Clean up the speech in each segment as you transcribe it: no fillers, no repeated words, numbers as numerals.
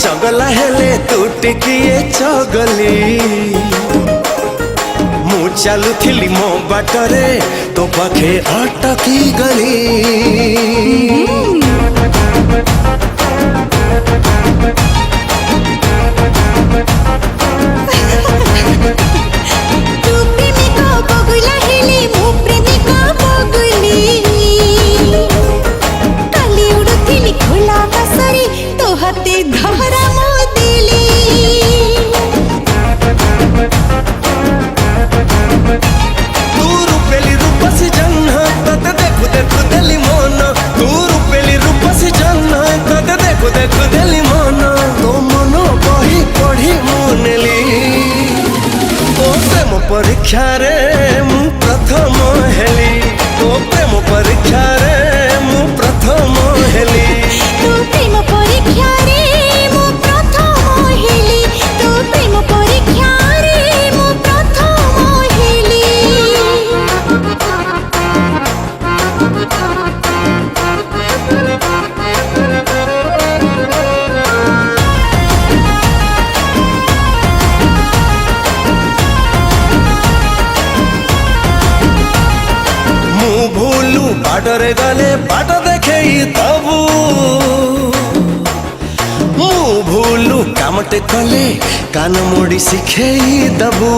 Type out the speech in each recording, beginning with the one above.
चगला हेले तू टिकिए चगली मु चलुथिली मो बाटरे तो पाखे अटकी गली परीक्षा रे मु प्रथम हेली तो प्रेम परीक्षा रे मु प्रथम हेली तो प्रेम परीक्षा रे मु प्रथम हेली तो प्रेम परीक्षा रे मु प्रथम हेली भूलू बाटरे गले बाट देखे दबू मु भूलू कामटे कले कान मोड़ी शिखे दबू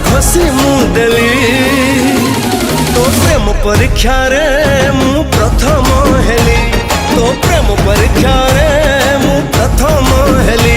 खुशी मुदेली तो प्रेम परीक्षा रे मु प्रथम हेली तो प्रेम परीक्षा रे मु प्रथम हेली।